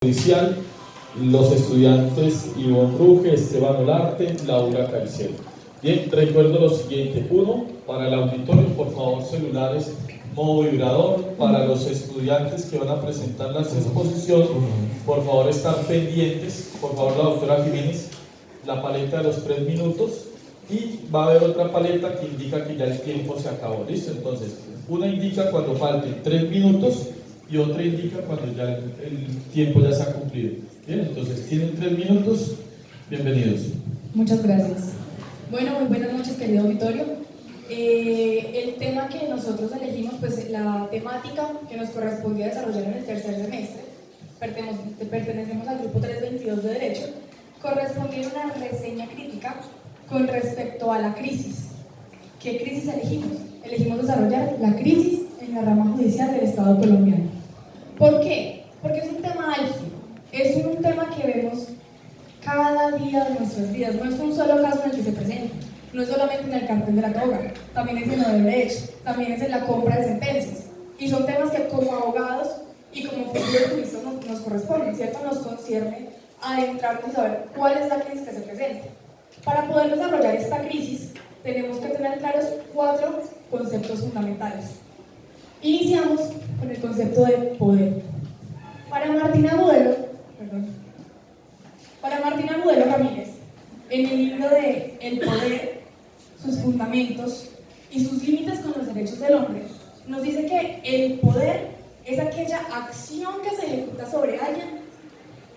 Judicial, los estudiantes Ivonne Ruge, Esteban Olarte, Laura Caicedo. Bien, recuerdo lo siguiente: 1, para el auditorio, por favor, celulares modo vibrador. Para los estudiantes que van a presentar las exposiciones, por favor, estar pendientes. Por favor, la doctora Jiménez, la paleta de los 3 minutos, y va a haber otra paleta que indica que ya el tiempo se acabó. ¿Listo? Entonces, una indica cuando falten 3 minutos y otra indica cuando ya el tiempo ya se ha cumplido. Bien, entonces tienen 3 minutos. Bienvenidos. Muchas gracias. Bueno, muy buenas noches, querido auditorio. El tema que nosotros elegimos, pues la temática que nos correspondía desarrollar en el tercer semestre, pertenecemos al grupo 322 de Derecho, correspondía a una reseña crítica con respecto a la crisis. ¿Qué crisis elegimos? Elegimos desarrollar la crisis en la rama judicial del Estado colombiano. ¿Por qué? Porque es un tema álgido, es un tema que vemos cada día de nuestras vidas, no es un solo caso en el que se presenta, no es solamente en el cartel de la toga, también es en Odebrecht, también es en la compra de sentencias, y son temas que como abogados y como futuros juristas nos corresponden, ¿cierto? Nos concierne adentrarnos y saber cuál es la crisis que se presenta. Para poder desarrollar esta crisis, tenemos que tener claros 4 conceptos fundamentales. Iniciamos con el concepto de poder. Para Martina Modelo Ramírez, en el libro de El poder, sus fundamentos y sus límites con los derechos del hombre, nos dice que el poder es aquella acción que se ejecuta sobre alguien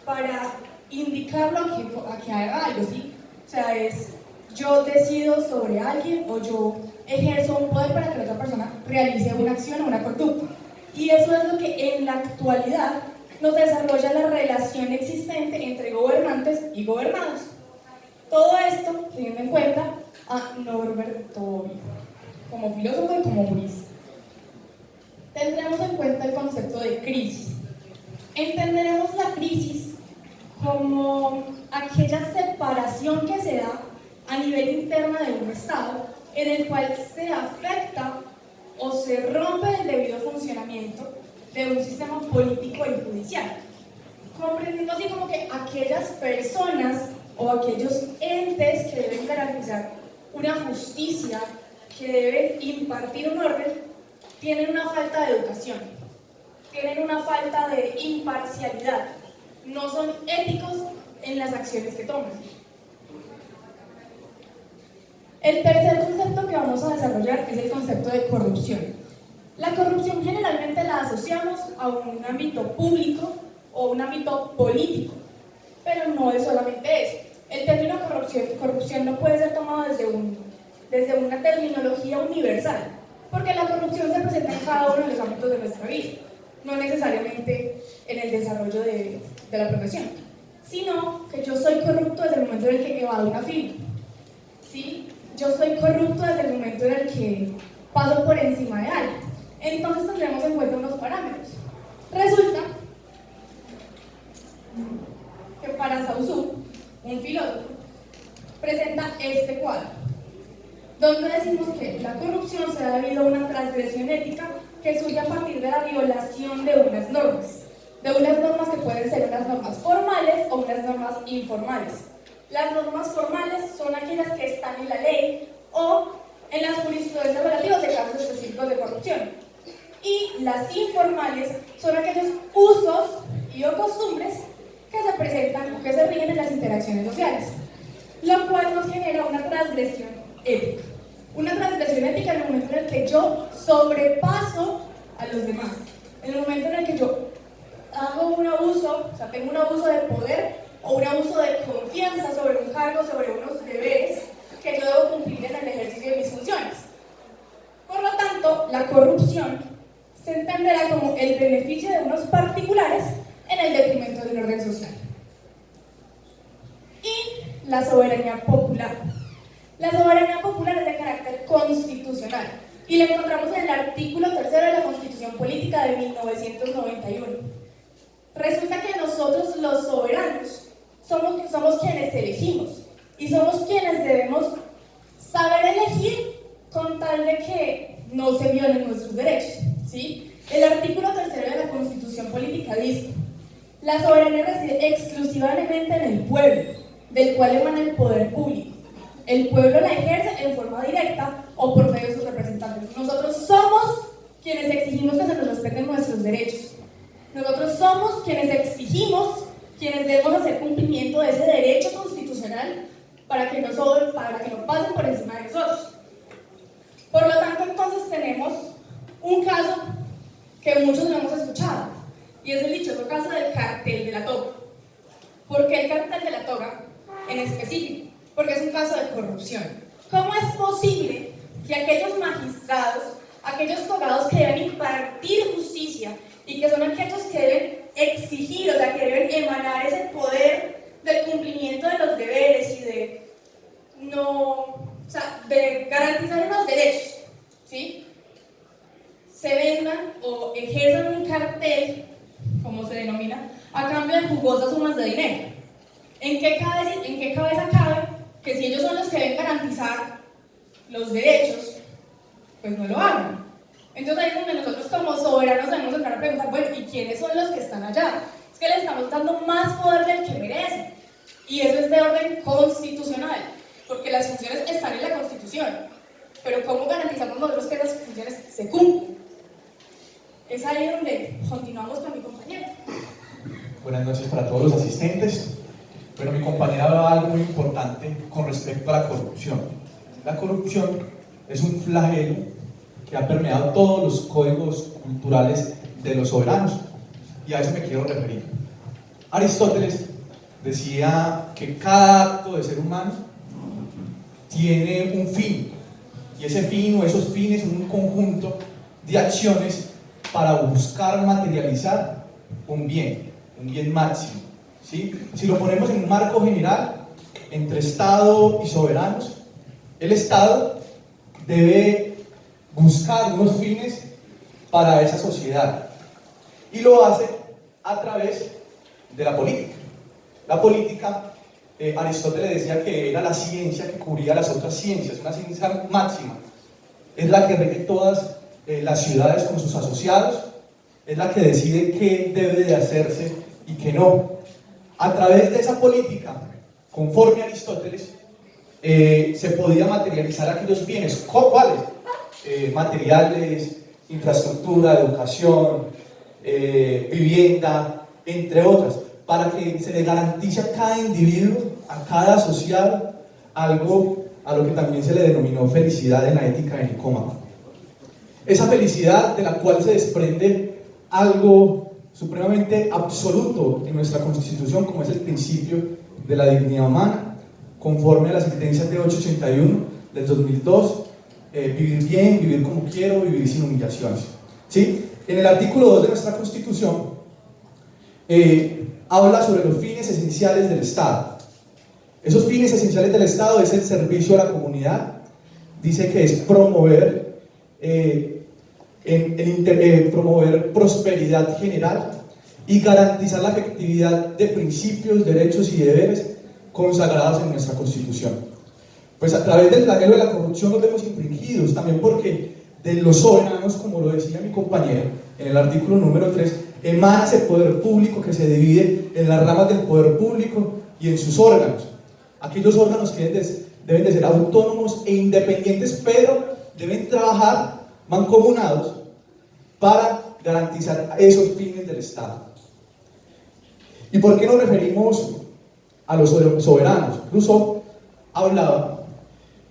para indicarlo a que haga algo, ¿sí? O sea, es yo decido sobre alguien o yo ejerzo un poder para que la otra persona realice una acción o una conducta. Y eso es lo que en la actualidad nos desarrolla la relación existente entre gobernantes y gobernados. Todo esto teniendo en cuenta a Norberto Bobbio, como filósofo y como jurista. Tendremos en cuenta el concepto de crisis. Entenderemos la crisis como aquella separación que se da a nivel interno de un Estado en el cual se afecta o se rompe el debido funcionamiento de un sistema político y judicial, comprendiendo así como que aquellas personas o aquellos entes que deben garantizar una justicia, que deben impartir un orden, tienen una falta de educación, tienen una falta de imparcialidad, no son éticos en las acciones que toman. El tercer concepto que vamos a desarrollar es el concepto de corrupción. La corrupción generalmente la asociamos a un ámbito público o un ámbito político, pero no es solamente eso. El término corrupción no puede ser tomado desde una terminología universal, porque la corrupción se presenta en cada uno de los ámbitos de nuestra vida, no necesariamente en el desarrollo de la profesión, sino que yo soy corrupto desde el momento en el que evado una fila, ¿sí? Yo soy corrupto desde el momento en el que paso por encima de alguien. Entonces tendremos en cuenta unos parámetros. Resulta que para Saussure, un filósofo, presenta este cuadro, donde decimos que la corrupción se da debido a una transgresión ética que surge a partir de la violación de unas normas que pueden ser unas normas formales o unas normas informales. Las normas formales son aquellas que están en la ley o en las jurisprudencias relativas de casos específicos de corrupción. Y las informales son aquellos usos y o costumbres que se presentan o que se rigen en las interacciones sociales, lo cual nos genera una transgresión ética. Una transgresión ética en el momento en el que yo sobrepaso a los demás, en el momento en el que yo hago un abuso, o sea, tengo un abuso de poder o un abuso de confianza sobre un cargo, sobre unos deberes que yo debo cumplir en el ejercicio de mis funciones. Por lo tanto, la corrupción se entenderá como el beneficio de unos particulares en el detrimento del orden social. Y la soberanía popular. La soberanía popular es de carácter constitucional y la encontramos en el artículo 3 de la Constitución Política de 1991. Resulta que nosotros los soberanos somos quienes elegimos y somos quienes debemos saber elegir con tal de que no se violen nuestros derechos, ¿sí? El artículo 3 de la Constitución Política dice: la soberanía soberanía reside exclusivamente en el pueblo, del cual emana el poder público. El pueblo la ejerce en forma directa o por medio de sus representantes. Nosotros somos quienes exigimos que se nos respeten nuestros derechos. Nosotros somos quienes exigimos, quienes debemos hacer cumplimiento de ese derecho constitucional para que no pasen por encima de nosotros. Por lo tanto, entonces tenemos un caso que muchos no hemos escuchado, y es el dichoso caso del cartel de la toga. ¿Por qué el cartel de la toga en específico? Porque es un caso de corrupción. ¿Cómo es posible que aquellos magistrados, aquellos togados que deben impartir justicia y que son aquellos que deben exigir, o sea, que deben emanar ese poder del cumplimiento de los deberes y de garantizar unos derechos, ¿sí?, se vendan o ejerzan un cartel, como se denomina, a cambio de jugosas sumas de dinero? ¿En qué cabeza cabe que si ellos son los que deben garantizar los derechos, pues no lo hagan? Entonces ahí es donde nosotros como soberanos debemos entrar a preguntar, bueno, ¿y quiénes son los que están allá? Es que les estamos dando más poder del que merecen, y eso es de orden constitucional, porque las funciones están en la Constitución, pero ¿cómo garantizamos nosotros que esas funciones se cumplen? Es ahí donde continuamos con mi compañero. Buenas noches para todos los asistentes. Pero mi compañera hablaba algo muy importante con respecto a la corrupción. La corrupción es un flagelo que ha permeado todos los códigos culturales de los soberanos, y a eso me quiero referir. Aristóteles decía que cada acto de ser humano tiene un fin, y ese fin o esos fines son un conjunto de acciones para buscar materializar un bien máximo, ¿sí? Si lo ponemos en un marco general entre Estado y soberanos, el Estado debe buscar unos fines para esa sociedad, y lo hace a través de la política. La política, Aristóteles decía que era la ciencia que cubría las otras ciencias, una ciencia máxima. Es la que rige todas las ciudades con sus asociados, es la que decide qué debe de hacerse y qué no. A través de esa política, conforme a Aristóteles, se podía materializar aquellos bienes. ¿Cuáles? Materiales, infraestructura, educación, vivienda, entre otras, para que se le garantice a cada individuo, a cada asociado, algo a lo que también se le denominó felicidad en la ética de Nicómaco. Esa felicidad de la cual se desprende algo supremamente absoluto en nuestra Constitución, como es el principio de la dignidad humana, conforme a la sentencia T881 del 2002, vivir bien, vivir como quiero, vivir sin humillaciones, ¿sí? En el artículo 2 de nuestra Constitución habla sobre los fines esenciales del Estado. Esos fines esenciales del Estado es el servicio a la comunidad. Dice que es promover promover prosperidad general y garantizar la efectividad de principios, derechos y deberes consagrados en nuestra Constitución. Pues a través del flagelo de la corrupción nos vemos infringidos, también porque de los soberanos, como lo decía mi compañero, en el artículo número 3, emana ese poder público que se divide en las ramas del poder público y en sus órganos. Aquellos órganos que deben de ser autónomos e independientes, pero deben trabajar mancomunados para garantizar esos fines del Estado. ¿Y por qué nos referimos a los soberanos? Rousseau hablaba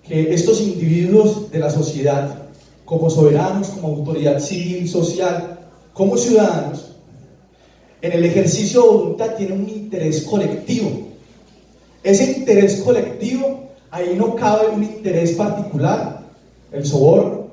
que estos individuos de la sociedad, como soberanos, como autoridad civil, social, como ciudadanos, en el ejercicio de voluntad tienen un interés colectivo. Ese interés colectivo, ahí no cabe un interés particular, el soborno,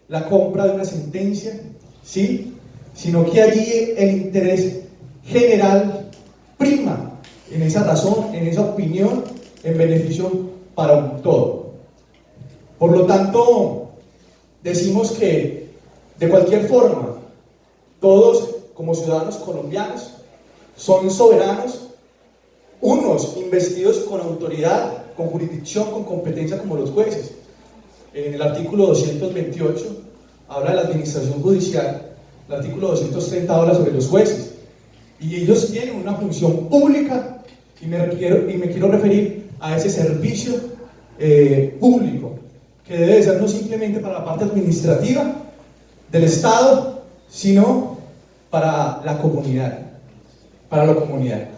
la compra de una sentencia, ¿sí? Sino que allí el interés general prima en esa razón, en esa opinión, en beneficio para un todo. Por lo tanto, decimos que de cualquier forma, todos como ciudadanos colombianos son soberanos, unos investidos con autoridad, con jurisdicción, con competencia como los jueces. En el artículo 228 habla de la administración judicial, el artículo 230 habla sobre los jueces, y ellos tienen una función pública y me quiero referir a ese servicio público que debe ser no simplemente para la parte administrativa del Estado, sino para la comunidad, para la comunidad.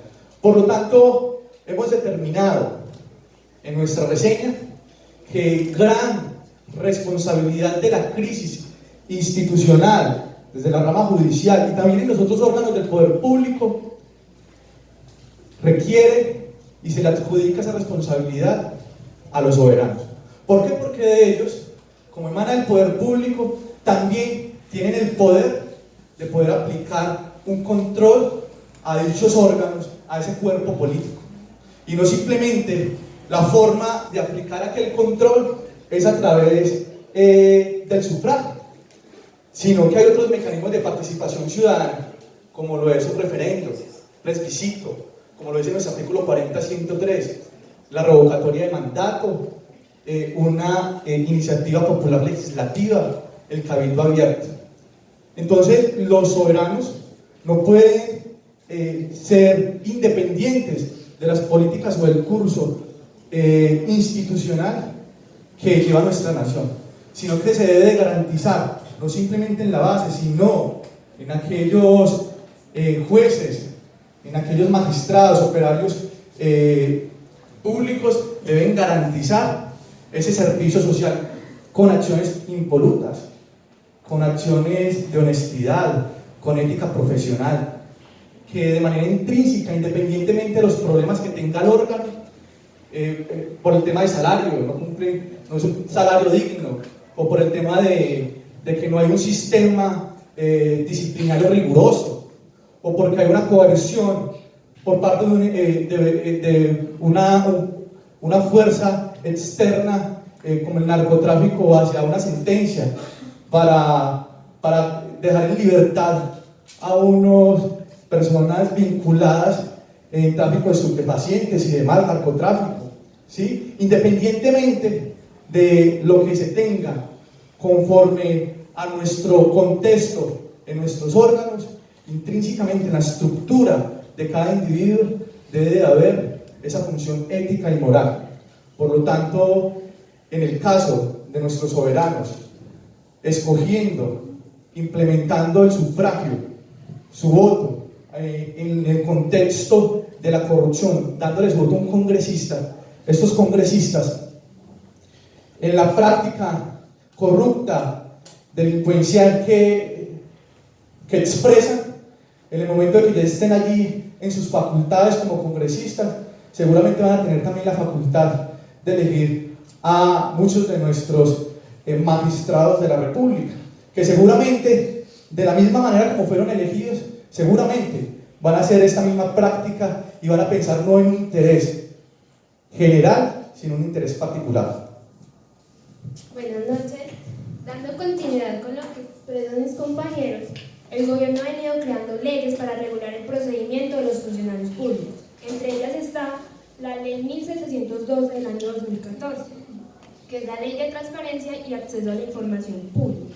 Por lo tanto, hemos determinado en nuestra reseña que gran responsabilidad de la crisis institucional desde la rama judicial y también en los otros órganos del poder público requiere y se le adjudica esa responsabilidad a los soberanos. ¿Por qué? Porque de ellos, como emana del poder público, también tienen el poder de poder aplicar un control a dichos órganos, a ese cuerpo político. Y no simplemente la forma de aplicar aquel control es a través del sufragio, sino que hay otros mecanismos de participación ciudadana, como lo es un referendo, plebiscito, como lo dice nuestro artículo 40-103, la revocatoria de mandato, una iniciativa popular legislativa, el cabildo abierto. Entonces, los soberanos no pueden ser independientes de las políticas o del curso institucional que lleva nuestra nación, sino que se debe de garantizar, no simplemente en la base, sino en aquellos jueces, en aquellos magistrados, operarios públicos, deben garantizar ese servicio social con acciones impolutas, con acciones de honestidad, con ética profesional, que de manera intrínseca, independientemente de los problemas que tenga el órgano, por el tema de salario, no es un salario digno, o por el tema de que no hay un sistema disciplinario riguroso, o porque hay una coerción por parte de una fuerza externa como el narcotráfico hacia una sentencia para dejar en libertad a unas personas vinculadas en tráfico de estupefacientes y demás, narcotráfico, ¿sí? Independientemente de lo que se tenga conforme a nuestro contexto en nuestros órganos, intrínsecamente en la estructura de cada individuo debe de haber esa función ética y moral. Por lo tanto, en el caso de nuestros soberanos, escogiendo, implementando el sufragio, su voto, en el contexto de la corrupción, dándoles voto a un congresista, estos congresistas, en la práctica corrupta, delincuencial que expresan, en el momento de que ya estén allí en sus facultades como congresistas, seguramente van a tener también la facultad de elegir a muchos de nuestros magistrados de la República, que seguramente, de la misma manera como fueron elegidos, seguramente van a hacer esta misma práctica y van a pensar no en un interés general, sino en un interés particular. Buenas noches. Dando continuidad con lo que expresan mis compañeros, el gobierno ha venido creando leyes para regular el procedimiento de los funcionarios públicos. Entre ellas está la Ley 1702 del año 2014, que es la Ley de Transparencia y Acceso a la Información Pública.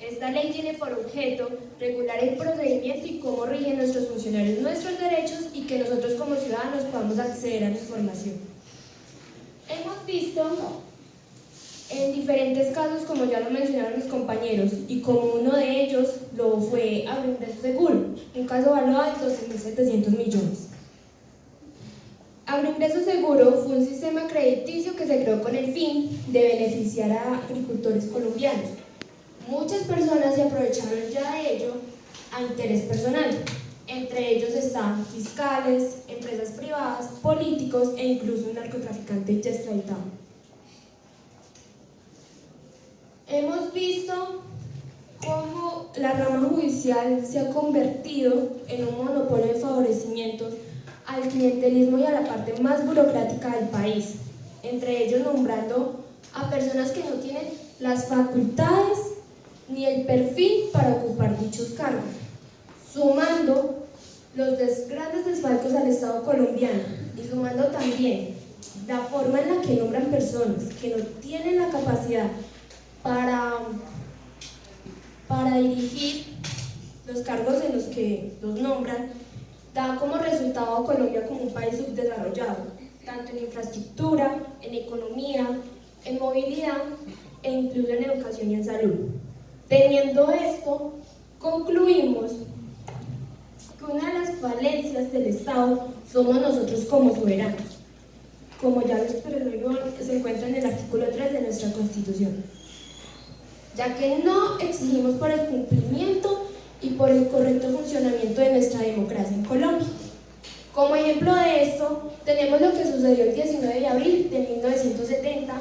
Esta ley tiene por objeto regular el procedimiento y cómo rigen nuestros funcionarios nuestros derechos y que nosotros como ciudadanos podamos acceder a la información. Hemos visto en diferentes casos, como ya lo mencionaron mis compañeros, y como uno de ellos lo fue Agroingreso Seguro, un caso valuado en 12.700 millones. Agroingreso Seguro fue un sistema crediticio que se creó con el fin de beneficiar a agricultores colombianos. Muchas personas se aprovecharon ya de ello a interés personal. Entre ellos están fiscales, empresas privadas, políticos e incluso un narcotraficante ya extraditado. Hemos visto cómo la rama judicial se ha convertido en un monopolio de favorecimientos al clientelismo y a la parte más burocrática del país, entre ellos nombrando a personas que no tienen las facultades ni el perfil para ocupar dichos cargos, sumando los grandes desfalcos al Estado colombiano y sumando también la forma en la que nombran personas que no tienen la capacidad para dirigir los cargos en los que los nombran, da como resultado a Colombia como un país subdesarrollado, tanto en infraestructura, en economía, en movilidad e incluso en educación y en salud. Teniendo esto, concluimos que una de las falencias del Estado somos nosotros como soberanos, como ya lo expresó Ivonne, se encuentra en el artículo 3 de nuestra Constitución, ya que no exigimos por el cumplimiento y por el correcto funcionamiento de nuestra democracia en Colombia. Como ejemplo de esto, tenemos lo que sucedió el 19 de abril de 1970,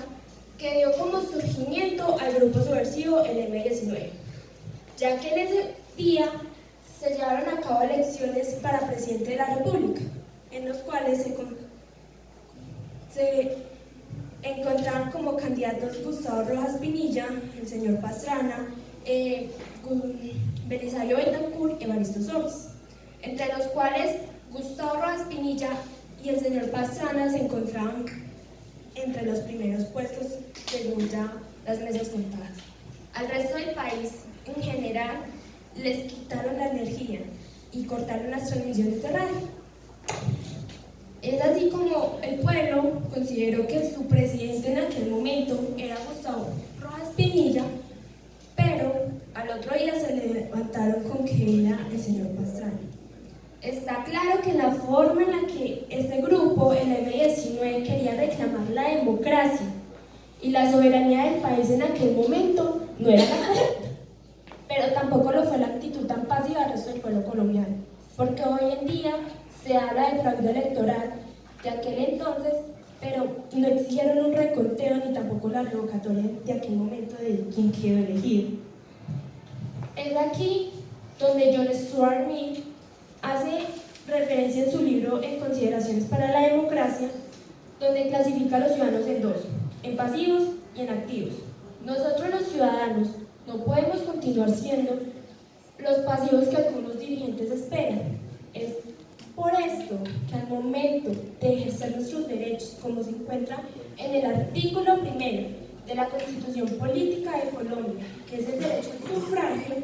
que dio como surgimiento al grupo subversivo el M-19, ya que en ese día se llevaron a cabo elecciones para presidente de la República, en los cuales se encontraron como candidatos Gustavo Rojas Pinilla, el señor Pastrana, Belisario Betancur y Evaristo Solis, entre los cuales Gustavo Rojas Pinilla y el señor Pastrana se encontraban entre los primeros puestos según ya las mesas contadas. Al resto del país, en general, les quitaron la energía y cortaron las transmisiones de radio. Es así como el pueblo consideró que su presidente en aquel momento era Gustavo Rojas Pinilla, pero al otro día se levantaron con que era el señor Pastrana. Está claro que la forma en la que este grupo, el M-19, quería reclamar la democracia y la soberanía del país en aquel momento no era la correcta, pero tampoco lo fue la actitud tan pasiva del resto del pueblo colombiano, porque hoy en día se habla de fraude electoral de aquel entonces, pero no exigieron un reconteo ni tampoco la revocatoria de aquel momento de quien quedó elegido. Es aquí donde John Stuart Mill hace referencia en su libro En consideraciones para la democracia, donde clasifica a los ciudadanos en dos, en pasivos y en activos. Nosotros los ciudadanos no podemos continuar siendo los pasivos que algunos dirigentes esperan. Es por esto que al momento de ejercer nuestros derechos, como se encuentra en el artículo 1 de la Constitución Política de Colombia, que es el derecho al sufragio,